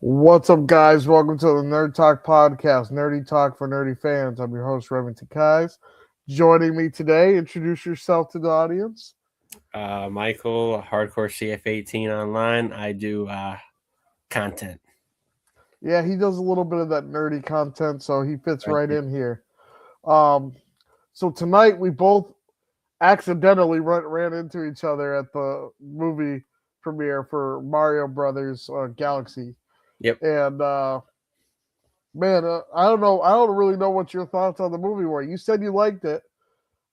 What's up, guys? Welcome to the Nerd Talk Podcast, Nerdy Talk for Nerdy Fans. I'm your host, Reverend Takais. Joining me today, introduce yourself to the audience. Michael, Hardcore CF18 online. I do content. Yeah, he does a little bit of that nerdy content, so he fits I right do. in here. Um, so tonight we both accidentally ran into each other at the movie premiere for Mario Brothers Galaxy, Yep. and man, I don't know, I don't really know what your thoughts on the movie were. You said you liked it.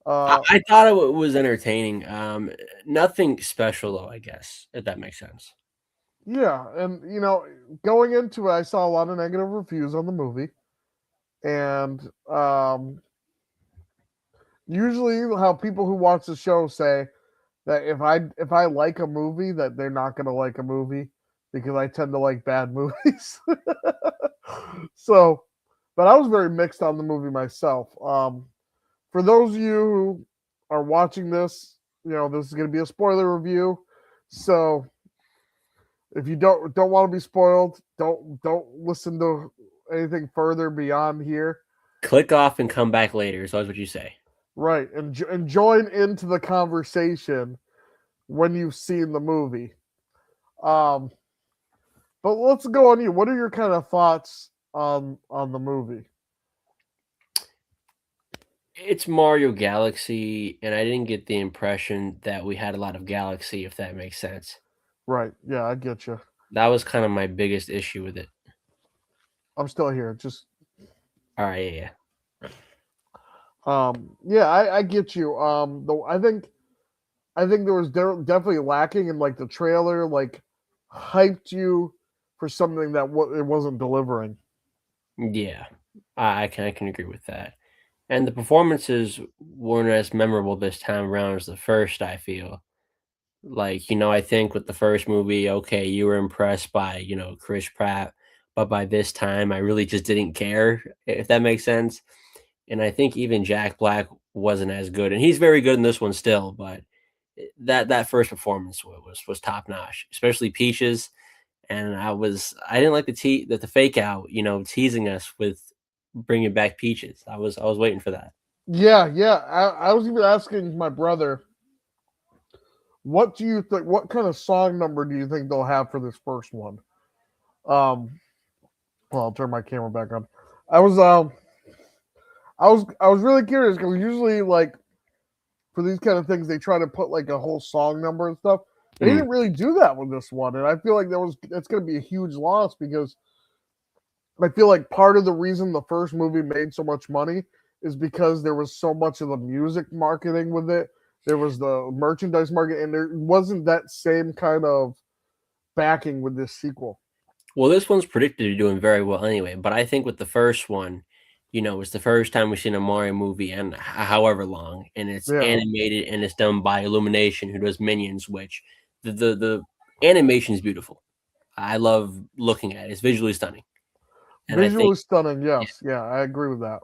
I, Uh, I thought it was entertaining. Nothing special though, I guess, if that makes sense. Yeah, and going into it, I saw a lot of negative reviews on the movie, and usually how people who watch the show say that if I like a movie, that they're not gonna like a movie because I tend to like bad movies. So, but I was very mixed on the movie myself. For those of you who are watching this, this is gonna be a spoiler review, so if you don't want to be spoiled, don't listen to anything further beyond here. Click off and come back later is always what you say. Right, and join into the conversation when you've seen the movie. Um, but let's go on you. What are your kind of thoughts on the movie? It's Mario Galaxy, and I didn't get the impression that we had a lot of Galaxy, if that makes sense. Right, yeah, I get you. That was kind of my biggest issue with it. I'm still here. Just All right, yeah. yeah, I get you. Though I think there was definitely lacking in like the trailer, like hyped you for something that it wasn't delivering. Yeah, I can agree with that. And the performances weren't as memorable this time around as the first, I feel. Like, I think with the first movie, okay, you were impressed by, Chris Pratt, but by this time, I really just didn't care, if that makes sense. And I think even Jack Black wasn't as good, and he's very good in this one still, but that first performance was top notch, especially Peaches. And I didn't like the fake out, teasing us with bringing back Peaches. I was waiting for that. Yeah. I was even asking my brother, what do you think? What kind of song number do you think they'll have for this first one? Um, well, I'll turn my camera back on. I was I was really curious because usually like for these kind of things they try to put like a whole song number and stuff. They Mm. didn't really do that with this one, and I feel like that's going to be a huge loss because I feel like part of the reason the first movie made so much money is because there was so much of the music marketing with it. There was the merchandise market, and there wasn't that same kind of backing with this sequel. Well, this one's predicted to be doing very well anyway, but I think with the first one, it's the first time we've seen a Mario movie and however long, and it's Yeah, animated and it's done by Illumination, who does Minions, which the animation is beautiful. I love looking at it. It's visually stunning. And I think, visually stunning. yeah, Yes, yeah, I agree with that.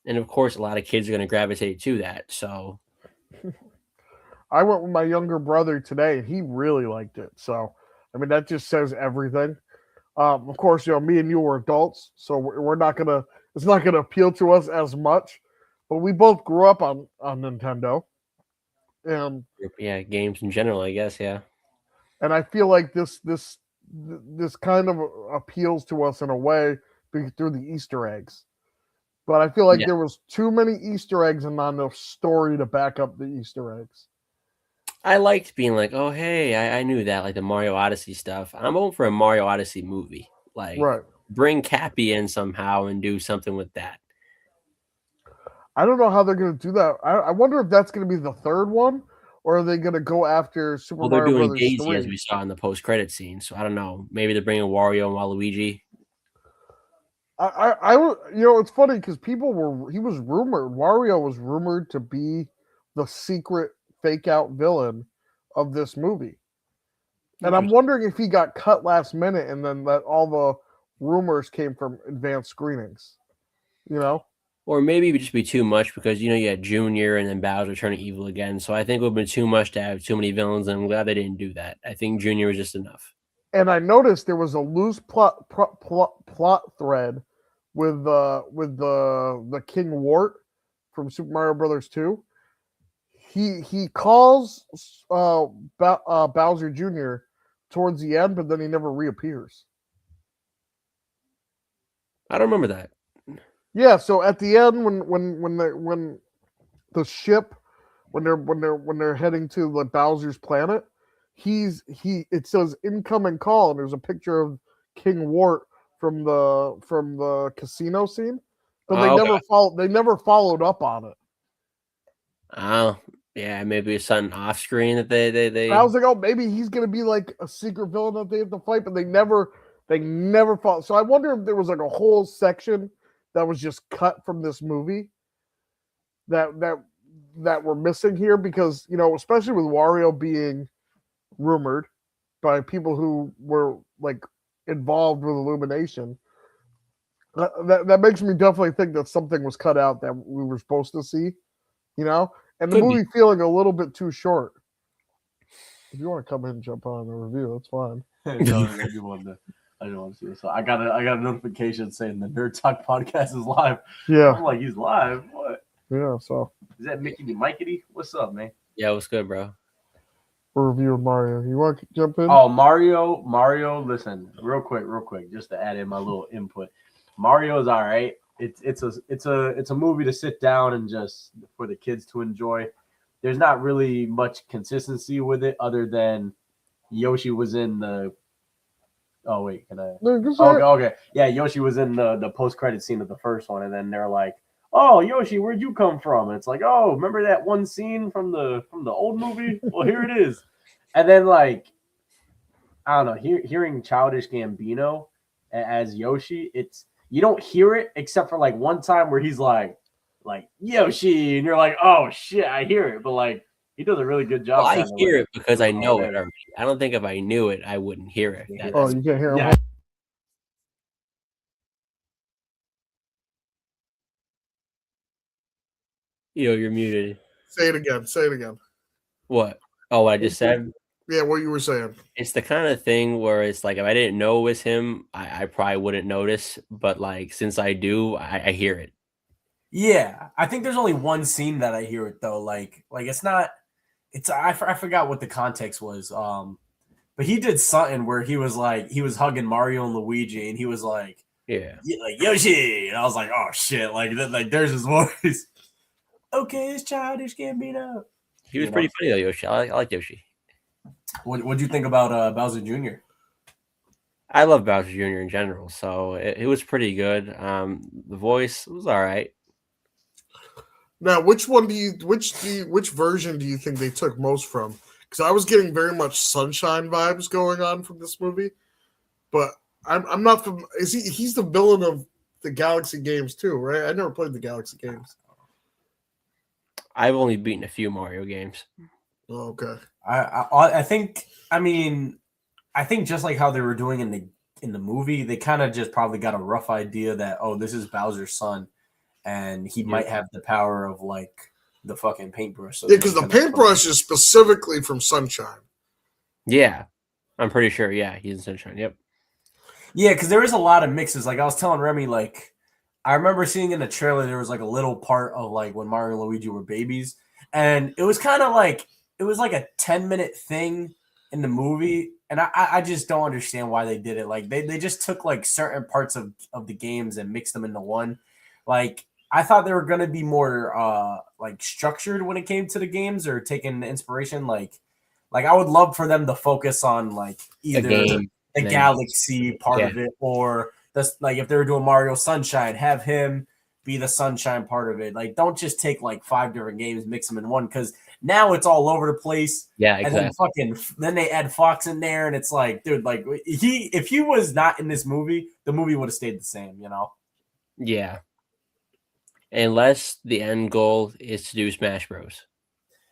and of course, a lot of kids are going to gravitate to that. So, I went with my younger brother today, and he really liked it. So, I mean, that just says everything. Of course, me and you were adults, so we're not gonna. It's not gonna appeal to us as much. But we both grew up on Nintendo, and yeah, games in general, I guess, yeah. I feel like this kind of appeals to us in a way through the Easter eggs. But I feel like Yeah. there was too many Easter eggs and not enough story to back up the Easter eggs. I liked being like, oh, hey, I knew that, like the Mario Odyssey stuff. I'm hoping for a Mario Odyssey movie. Like, Right. bring Cappy in somehow and do something with that. I don't know how they're going to do that. I wonder if that's going to be the third one, or are they going to go after Super Well, they're Mario doing Brothers Daisy as 3? we saw in the post-credit scene, so I don't know. Maybe they're bringing Wario and Waluigi. It's funny because he was rumored, Wario was rumored to be the secret fake out villain of this movie. And I'm Interesting. wondering if he got cut last minute and then that all the rumors came from advanced screenings, you know? Or maybe it would just be too much because, you had Junior and then Bowser turning evil again. So I think it would have been too much to have too many villains, and I'm glad they didn't do that. I think Junior was just enough. and I noticed there was a loose plot thread with the King Wart from Super Mario Brothers 2. He calls Bowser Jr. towards the end, but then he never reappears. I don't remember that. Yeah, so at the end when the ship when they're heading to the Bowser's planet, it says incoming call, and there's a picture of King Wart from the casino scene, but they Okay. never followed up on it. Oh, yeah, maybe it's something off screen that they. I was like, oh, maybe he's gonna be like a secret villain that they have to fight, but they never follow. So I wonder if there was like a whole section that was just cut from this movie that we're missing here, because especially with Wario being rumored by people who were like involved with Illumination, that makes me definitely think that something was cut out that we were supposed to see, and the Could movie be. feeling a little bit too short. If you want to come in and jump on the review, that's fine. I just wanted to see this. So I got a notification saying the Nerd Talk podcast is live. Yeah, I'm like, he's live? What? yeah. So Is that Mickey Mikey? What's up, man? Yeah, what's good, bro? we're reviewing Mario. You want to jump in? Oh, Mario. Listen, real quick, just to add in my little input. Mario's all right. It's a movie to sit down and just for the kids to enjoy. There's not really much consistency with it other than Yoshi was in the. Oh wait, can I? No, Okay. Yeah, Yoshi was in the post-credit scene of the first one, and then they're like, "Oh, Yoshi, where'd you come from?" And it's like, "Oh, remember that one scene from the old movie? Well, here it is." And then like, I don't know, hearing Childish Gambino as Yoshi, you don't hear it except for like one time where he's like Yoshi, and you're like, "Oh shit, I hear it," but like. He does a really good job. Well, I hear it because I know it already. I don't think if I knew it, I wouldn't hear it. you can't hear him. Yeah. You're muted. Say it again. What? Oh, what I just said? Yeah, what you were saying. It's the kind of thing where it's like if I didn't know it was him, I probably wouldn't notice. But like since I do, I hear it. Yeah, I think there's only one scene that I hear it though. Like it's not. It's I forgot what the context was. But he did something where he was hugging Mario and Luigi, and he was like, Yeah, like Yoshi, and I was like, oh shit, like there's his voice. Okay, it's Childish Gambino. he was pretty funny though, Yoshi. I like Yoshi. What'd you think about Bowser Jr.? I love Bowser Jr. in general, so it was pretty good. The voice was all right. Now, which version do you think they took most from? Because I was getting very much Sunshine vibes going on from this movie, but I'm not from. He's the villain of the Galaxy games too, right? I never played the Galaxy games. I've only beaten a few Mario games. Oh, okay. I think just like how they were doing in the movie, they kind of just probably got a rough idea that this is Bowser's son, and he might have the power of like the fucking paintbrush. So yeah, because the paintbrush is specifically from Sunshine. Yeah, I'm pretty sure. Yeah, he's in Sunshine. Yep. Yeah, because there is a lot of mixes. Like I was telling Remy, like I remember seeing in the trailer there was like a little part of like when Mario and Luigi were babies, and it was kind of like it was like a 10-minute thing in the movie, and I just don't understand why they did it. Like they just took like certain parts of the games and mixed them into one. Like I thought they were gonna be more like structured when it came to the games or taking inspiration. Like I would love for them to focus on like either the Galaxy part of it, or like if they were doing Mario Sunshine, have him be the Sunshine part of it. Like don't just take like 5 different games, mix them in one, because now it's all over the place. Yeah, exactly. And then they add Fox in there, and it's like, dude, like if he was not in this movie, the movie would have stayed the same, you know? Yeah. Unless the end goal is to do Smash Bros.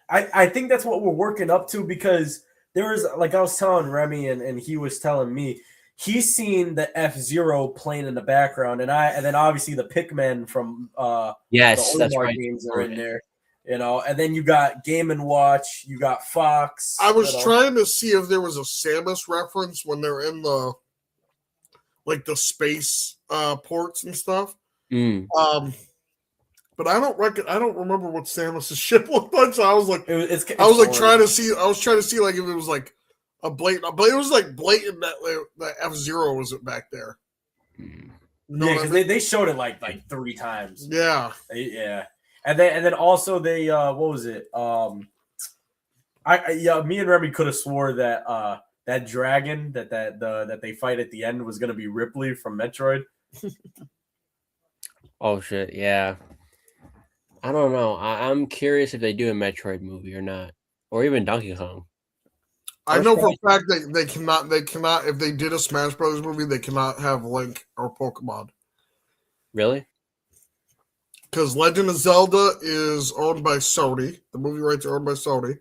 I think that's what we're working up to, because there was, like I was telling Remy and he was telling me, he's seen the F-Zero playing in the background, and then obviously the Pikmin from yes, the that's Olimar right. games are in there. You know, and then you got Game and Watch, you got Fox. I was you know. trying to see if there was a Samus reference when they're in the the space ports and stuff. Mm. But I don't remember what Samus's ship looked like. So I was like, It's I was like orange. trying to see. I was trying to see like if it was like a blatant, but it was like blatant that F-Zero was back there. Mm. You know Yeah, what I because mean? they showed it like 3 times. Yeah. Yeah, and then also they what was it? Me and Remy could have swore that that dragon that they fight at the end was gonna be Ripley from Metroid. Oh shit, yeah. I don't know. I'm curious if they do a Metroid movie or not, or even Donkey Kong. I know for a fact that they cannot if they did a Smash Brothers movie, they cannot have Link or Pokemon. Really? Because Legend of Zelda is owned by Sony. The movie rights are owned by Sony.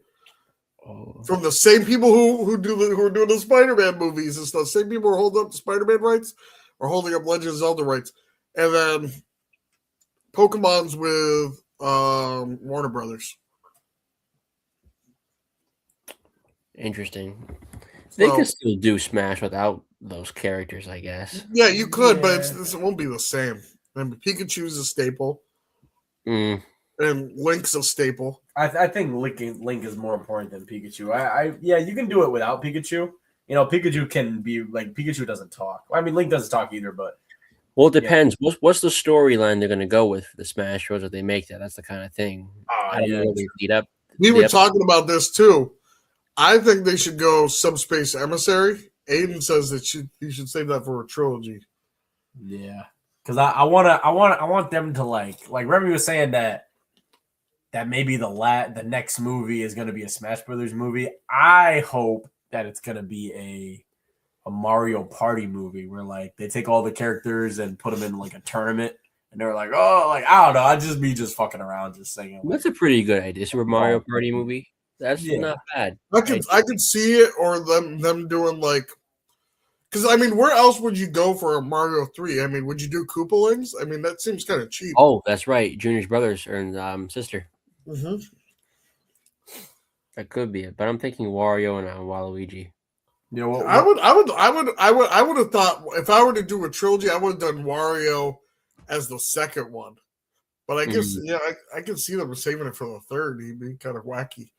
Oh. From the same people who are doing the Spider-Man movies and stuff. Same people who are holding up the Spider-Man rights are holding up Legend of Zelda rights. And then Pokemon's with Warner Brothers. Interesting. They So, could still do Smash without those characters, I guess. yeah, you could, but Yeah. it won't be the same. And Pikachu's a staple, Mm. and Link's a staple. I think Link is more important than Pikachu. Yeah, you can do it without Pikachu. You know, Pikachu can be like Pikachu doesn't talk. I mean, Link doesn't talk either, but Well, it depends. What's the storyline they're going to go with for the Smash Bros. If they make that? That's the kind of thing. I don't know where they lead up. We were Yep. talking about this too. I think they should go Subspace Emissary. Aiden says that you should save that for a trilogy. yeah, because I want them to like Remy was saying that maybe the next movie is going to be a Smash Brothers movie. I hope that it's going to be a Mario Party movie where like they take all the characters and put them in like a tournament, and they're like, oh, like I don't know, I'd just be fucking around, just singing. That's a pretty good idea. Super Mario Party movie. That's not bad. I could see it, or them doing like, because I mean, where else would you go for a Mario 3? I mean, would you do Koopalings? I mean, that seems kind of cheap. Oh, that's right. Junior's brothers and sister. Mm-hmm. That could be it, but I'm thinking Wario and Waluigi. You know what? I would have thought if I were to do a trilogy, I would have done Wario as the second one. But I guess I can see them saving it for the third. He'd be kind of wacky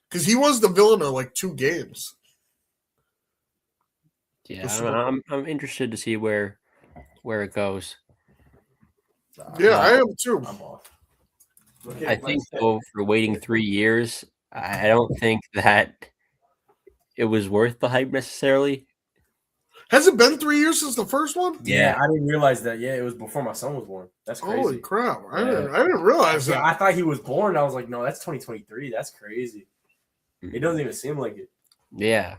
because he was the villain of like 2 games. Yeah, I'm interested to see where it goes. Yeah, I am too. I'm off. I think though, for waiting 3 years, I don't think that it was worth the hype necessarily. Has it been 3 years since the first one? Yeah, I didn't realize that. Yeah, it was before my son was born. That's crazy. Holy crap! I Yeah. didn't realize Yeah, that. I thought he was born. I was like, no, that's 2023. That's crazy. It doesn't even seem like it. Yeah.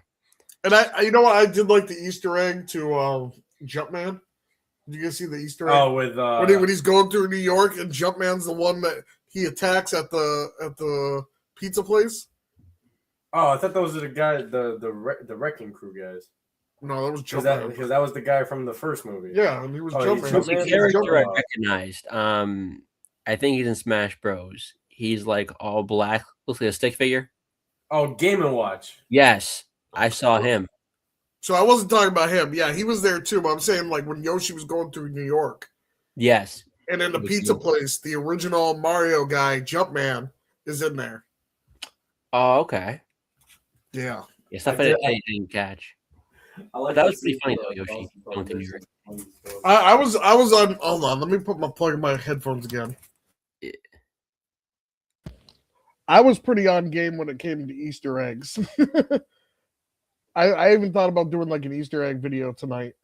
And I you know what? I did like the Easter egg to Jumpman. Did you guys see the Easter egg? Oh, with when he's going through New York and Jumpman's the one that he attacks at the pizza place. Oh, I thought those were the guys, the Wrecking Crew guys. No, that was Jumpman. Because that was the guy from the first movie. Yeah, and he was Oh, Jumpman. It's a character I Jumpman. recognized. I think he's in Smash Bros. He's like all black, looks like a stick figure. Oh, Game and Watch. Yes, I saw him. So I wasn't talking about him. Yeah, he was there too. But I'm saying like when Yoshi was going through New York, Yes. and in the He was pizza good. place, the original Mario guy, Jumpman, is in there. Oh, okay. Yeah. Yeah, stuff I I did- didn't catch. I like That to was pretty see funny the- though, Yoshi. the- Going through New York. I was on. Hold on, let me plug in my headphones again. I was pretty on game when it came to Easter eggs. I even thought about doing like an Easter egg video tonight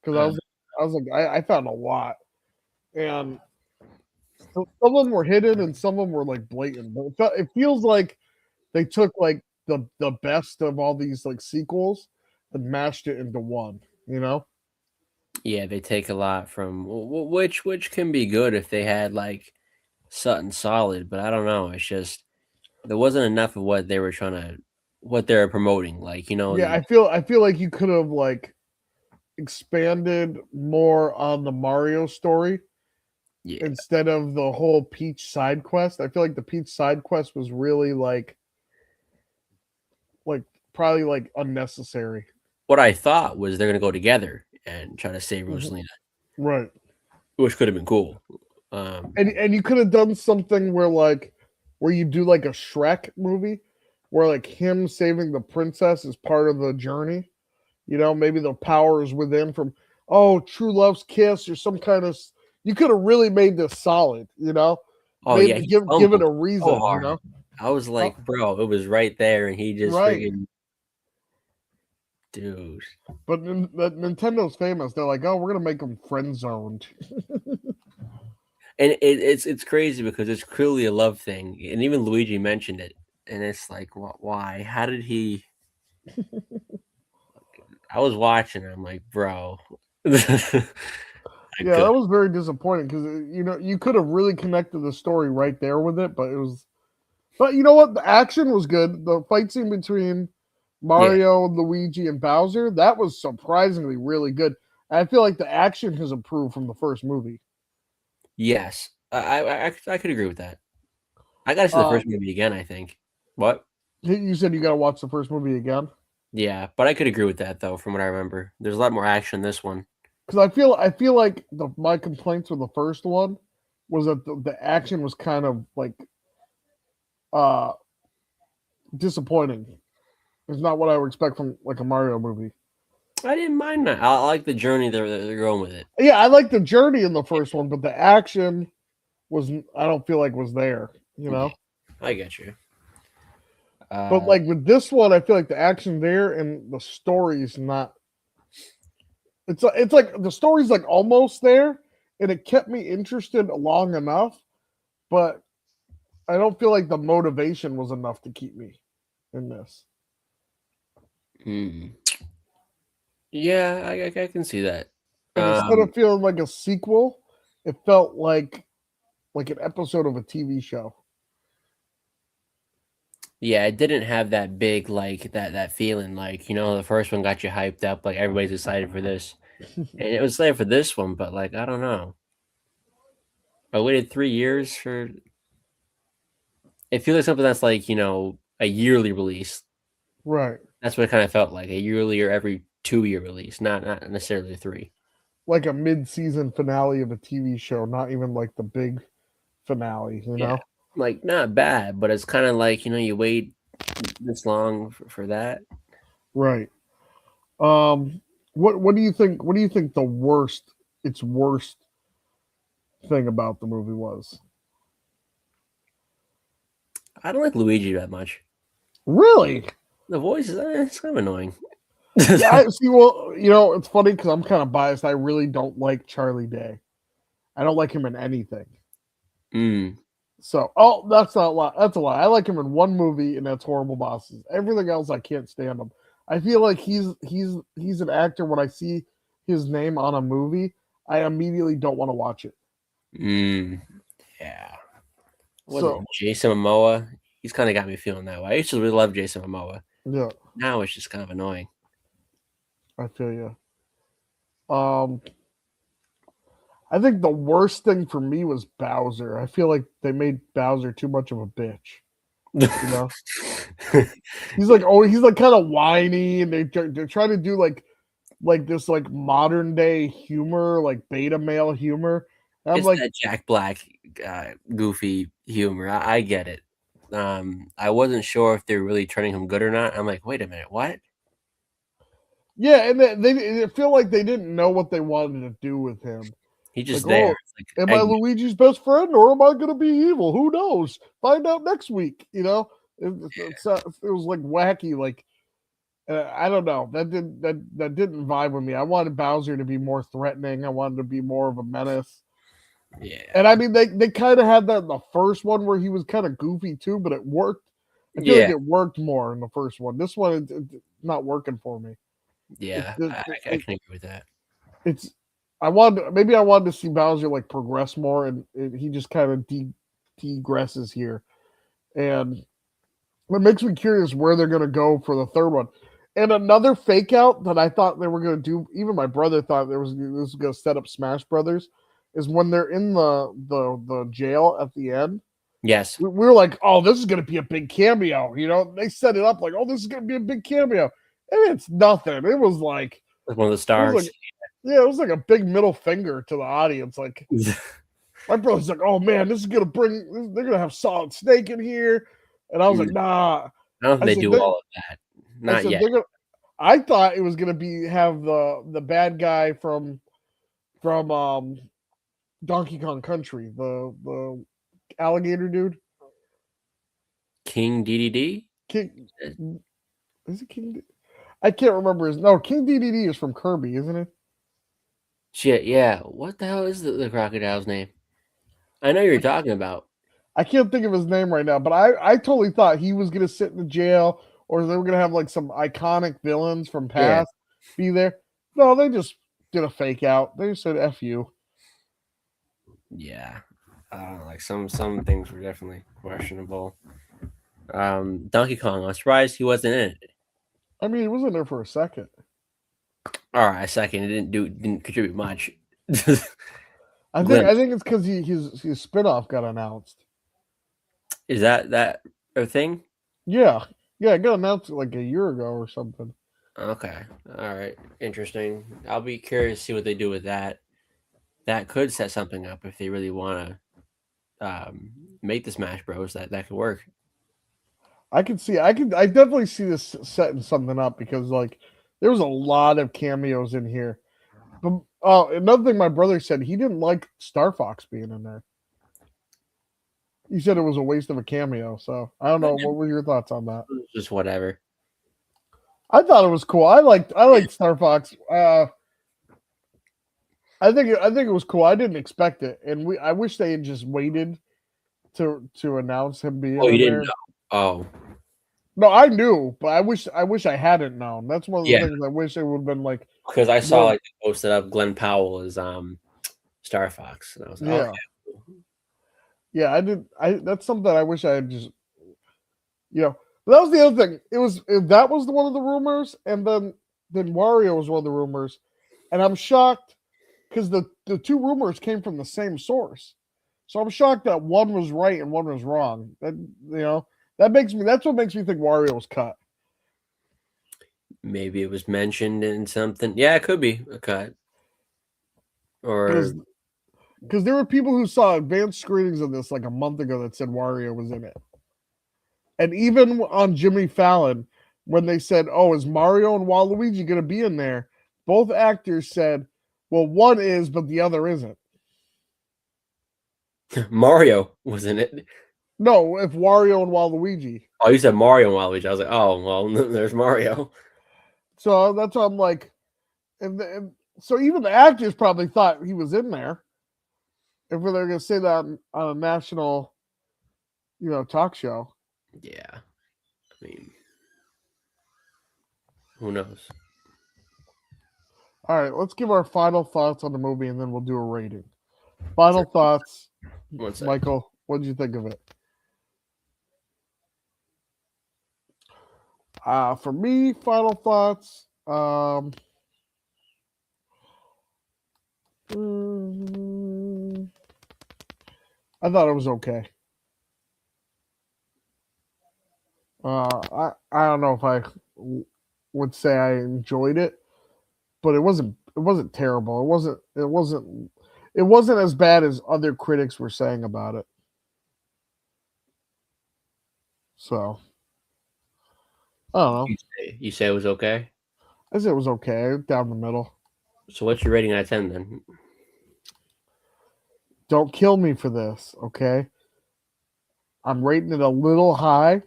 because I was like I found a lot, and some of them were hidden and some of them were like blatant. But it feels like they took like the best of all these like sequels and mashed it into one. You know? Yeah, they take a lot from which can be good if they had like something solid, but I don't know. It's just there wasn't enough of what they were promoting. Like, you know, Yeah, I feel like you could have like expanded more on the Mario story Yeah. instead of the whole Peach side quest. I feel like the Peach side quest was really like probably like unnecessary. What I thought was they're gonna go together and try to save Mhm. Rosalina, Right. which could have been cool. And you could have done something where you do like a Shrek movie where like him saving the princess is part of the journey. You know, maybe the power is within from true love's kiss or some kind of. You could have really made this solid. You know, Oh yeah, he give it fumbled a so reason. You hard. know, I was like, bro, it was right there, and he just right. friggin' dude. But Nintendo's famous. They're like, oh, we're gonna make them friend zoned. And it's crazy because it's clearly a love thing, and even Luigi mentioned it, and it's like, why? How did he? I was watching, and I'm like, bro. Yeah, that was very disappointing because you could have really connected the story right there with it, but it was. But you know what? The action was good. The fight scene between Mario, Luigi, and Bowser, that was surprisingly really good. I feel like the action has improved from the first movie. Yes, I could agree with that. I gotta see the first movie again. I think. What? You said you got to watch the first movie again Yeah, but I could agree with that though. From what I remember, there's a lot more action in this one. because I feel like my complaints with the first one was that the action was kind of like uh disappointing. It's not what I would expect from like a Mario movie. I didn't mind that. I like the journey they're going with it. Yeah, I like the journey in the first one, but the action I don't feel like was there. You know. I get you. But like with this one, I feel like the action there and the story's not. It's like the story's like almost there, and it kept me interested long enough, but I don't feel like the motivation was enough to keep me in this. Yeah, I can see that. And instead of feeling like a sequel, it felt like an episode of a TV show. Yeah, it didn't have that big like that feeling like the first one got you hyped up like everybody's excited for this, and it was there for this one, but like I don't know. I waited 3 years for. It feels like something that's like a yearly release. Right. That's what it kind of felt like, a yearly or every 2-year release, not necessarily 3. Like a mid-season finale of a TV show, not even like the big finale, you know? Like not bad, but it's kind of like you wait this long for that. Right. What do you think? What do you think the worst thing about the movie was? I don't like Luigi that much. Really? The voice is it's kind of annoying. Yeah, I see. Well, it's funny because I'm kind of biased. I really don't like Charlie Day. I don't like him in anything. So, that's not a lie. That's a lie. I like him in one movie, and that's Horrible Bosses. Everything else, I can't stand him. I feel like he's an actor. When I see his name on a movie, I immediately don't want to watch it. Yeah. So Jason Momoa, he's kind of got me feeling that way. I used to really love Jason Momoa. Yeah. Now it's just kind of annoying. I feel you. I think the worst thing for me was Bowser. I feel like they made Bowser too much of a bitch. You know, he's like kind of whiny, and they're trying to do like this like modern day humor, like beta male humor. And it's that Jack Black goofy humor. I get it. I wasn't sure if they were really turning him good or not. I'm like, wait a minute, what? Yeah, and they feel like they didn't know what they wanted to do with him. He's just there. Am I Luigi's best friend, or am I going to be evil? Who knows? Find out next week. It was like wacky. Like I don't know. That didn't vibe with me. I wanted Bowser to be more threatening. I wanted to be more of a menace. Yeah. And I mean, they kind of had that in the first one where he was kind of goofy too, but it worked. I feel like it worked more in the first one. This one, it's not working for me. Yeah, I can agree with that. I wanted to see Bowser like progress more, and he just kind of degresses here, and it makes me curious where they're going to go for the third one. And another fake out that I thought they were going to do, even my brother thought this was going to set up Smash Brothers, is when they're in the jail at the end. Yes. We were like, oh, this is gonna be a big cameo. You know, they set it up like, oh, this is gonna be a big cameo, and it's nothing. It was like One of the stars. Like, yeah, it was like a big middle finger to the audience. Like, my brother's like, oh man, this is gonna bring. They're gonna have Solid Snake in here, and I was like, nah. I don't think they do all of that. Not yet. I thought it was gonna have the bad guy from Donkey Kong Country, the alligator dude. King DDD? King is it King? I can't remember his. No, King DDD is from Kirby, isn't it? Shit, yeah. What the hell is the crocodile's name? I know you're talking about. I can't think of his name right now, but I totally thought he was gonna sit in the jail, or they were gonna have like some iconic villains from past be there. No, they just did a fake out. They just said "F you." Yeah, like some things were definitely questionable. Donkey Kong, I'm surprised he wasn't in it. I mean, he was in there for a second. All right, a second. It didn't contribute much. I think it's because his spinoff got announced. Is that a thing? Yeah, it got announced like a year ago or something. Okay, all right, interesting. I'll be curious to see what they do with that. That could set something up if they really want to make the Smash Bros. That could work. I definitely see this setting something up because like there was a lot of cameos in here. But another thing my brother said, he didn't like Star Fox being in there. He said it was a waste of a cameo. So I don't know. What were your thoughts on that? Just whatever. I thought it was cool. I liked Star Fox. I think it was cool. I didn't expect it, and I wish they had just waited to announce him being. Oh, you didn't there. know? Oh, no, I knew, but I wish I hadn't known. That's one of the things I wish it would have been like. Because I saw like they posted up Glenn Powell as Star Fox, and I was like, okay. Yeah, I did. That's something I wish I had just, but that was the other thing. That was one of the rumors, and then Wario was one of the rumors, and I'm shocked because the two rumors came from the same source, so I'm shocked that one was right and one was wrong. That's what makes me think Wario was cut. Maybe it was mentioned in something. Yeah, it could be a cut. Or because there were people who saw advanced screenings of this like a month ago that said Wario was in it. And even on Jimmy Fallon, when they said, oh, is Mario and Waluigi going to be in there? Both actors said, well, one is, but the other isn't. Mario was in it. No, if Wario and Waluigi. Oh, you said Mario and Waluigi. I was like, oh, well, there's Mario. So that's why I'm like, and so even the actors probably thought he was in there. If they're going to say that on a national, talk show. Yeah. I mean, who knows? All right, let's give our final thoughts on the movie, and then we'll do a rating. Final thoughts. Michael, what did you think of it? For me, final thoughts. I thought it was okay. I don't know if I would say I enjoyed it, but it wasn't terrible. It wasn't as bad as other critics were saying about it. So I don't know. You say it was okay? I said it was okay, down the middle. So what's your rating out of 10 then? Don't kill me for this, okay? I'm rating it a little high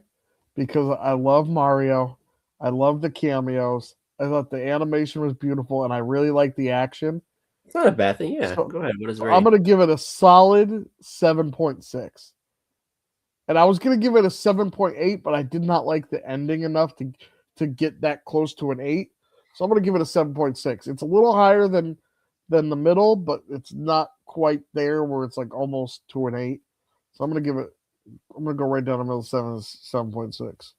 because I love Mario. I love the cameos. I thought the animation was beautiful, and I really like the action. It's not a bad thing, yeah. So, go ahead. What is the rating? I'm going to give it a solid 7.6. And I was going to give it a 7.8, but I did not like the ending enough to get that close to an 8. So I'm going to give it a 7.6. It's a little higher than the middle, but it's not quite there where it's like almost to an 8. So I'm going to go right down the middle, 7.6.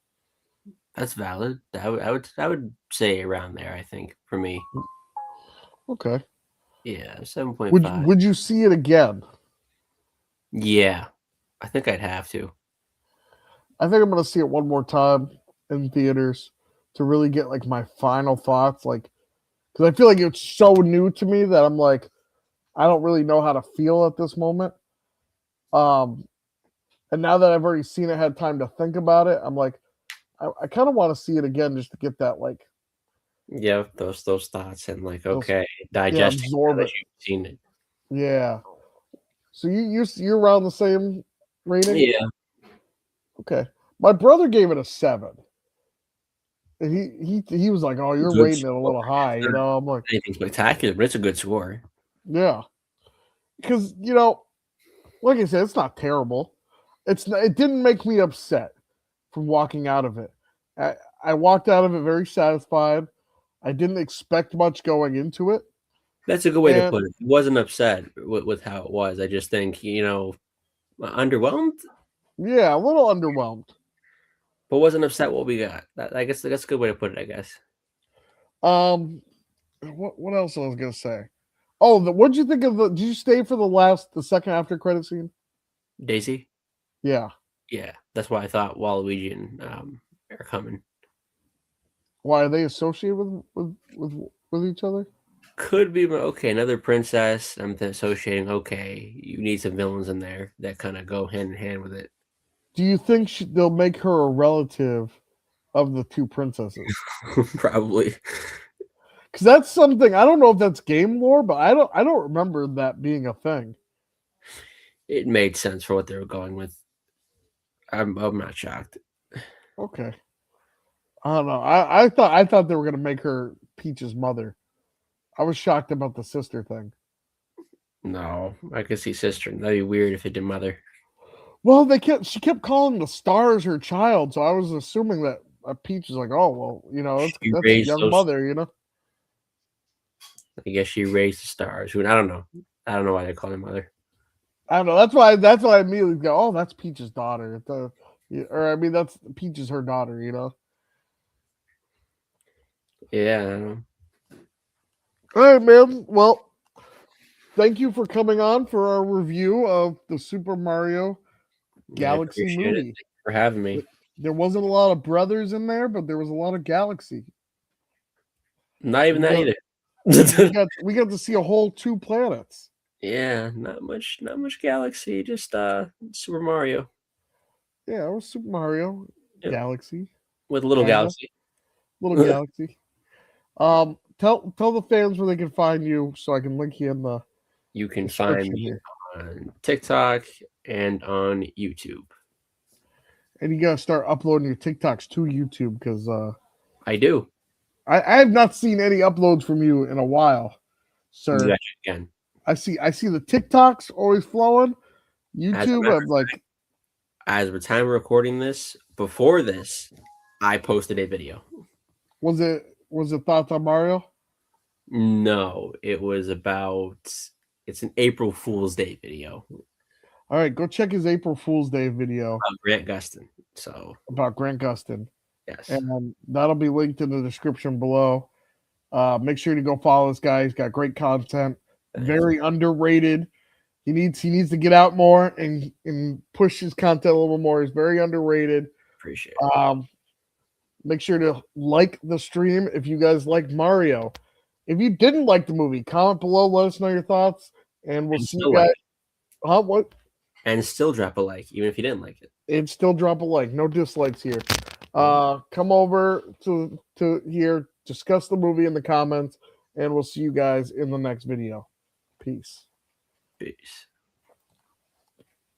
That's valid. I would say around there, I think, for me. Okay. Yeah, 7.5. Would you see it again? Yeah, I think I'd have to. I think I'm gonna see it one more time in theaters to really get like my final thoughts. Like, because I feel like it's so new to me that I'm like, I don't really know how to feel at this moment. And now that I've already seen it, had time to think about it, I'm like, I kind of want to see it again just to get that like, Yeah, those thoughts and like, those, okay, yeah, digesting now absorb that it. you've seen it. Yeah. So you're around the same rating? Yeah, Okay. My brother gave it a 7. He was like, "Oh, you're good rating it a score. little high," you know. I'm like, Anything spectacular, but it's a good score. "Yeah," because like I said, it's not terrible. It didn't make me upset from walking out of it. I walked out of it very satisfied. I didn't expect much going into it, That's a good way to and put it. I wasn't upset with how it was. I just think, underwhelmed, yeah, a little underwhelmed. but wasn't upset what we got. I guess that's a good way to put it, I guess. Um, what else I was gonna say? Oh, what'd you think of the? Did you stay for the second after credit scene? Daisy? Yeah. Yeah, that's why I thought Waluigi and are coming. Why are they associated with each other? Could be, but okay, another princess. I'm associating, okay, you need some villains in there that kind of go hand in hand with it. Do you think they'll make her a relative of the two princesses? Probably. Because that's something I don't know if that's game lore, but I don't remember that being a thing. It made sense for what they were going with. I'm not shocked. Okay. I don't know. I thought they were gonna make her Peach's mother. I was shocked about the sister thing. No, I could see sister. That'd be weird if it did mother. Well, she kept calling the stars her child, so I was assuming that Peach is like, oh well, She that's a raised young those. mother. I guess she raised the stars. I don't know. I don't know why they call her mother. I don't know. That's why I immediately go, oh, that's Peach's daughter. Or I mean, that's Peach is her daughter. Yeah, I don't know. All right, man. Well, thank you for coming on for our review of the Super Mario Galaxy I appreciate movie. it. Thank you for having me. There wasn't a lot of brothers in there, but there was a lot of Galaxy. Not even that either. We got to see a whole 2 planets. Yeah, not much Galaxy, just Super Mario. Yeah, it was Super Mario Galaxy With a little Kinda. Galaxy. Little Galaxy. Tell the fans where they can find you so I can link you in the You can find me here. on TikTok and on YouTube. And you gotta start uploading your TikToks to YouTube because I do. I have not seen any uploads from you in a while, sir. You got you again. I see the TikToks always flowing. YouTube, I'm like, as of the time of recording this, before this, I posted a video. was it thoughts on Mario? No, it was it's an April Fool's Day video. All right, go check his April Fool's Day video About Grant Gustin. So about Grant Gustin. yes. And that'll be linked in the description below. Make sure to go follow this guy. He's got great content. Very underrated. He needs to get out more and push his content a little more. He's very underrated. Appreciate it. Make sure to like the stream if you guys like Mario. If you didn't like the movie, comment below. Let us know your thoughts, and we'll see you guys. What? And still drop a like, even if you didn't like it. And still drop a like. No dislikes here. Come over to here, discuss the movie in the comments, and we'll see you guys in the next video. Peace. Peace.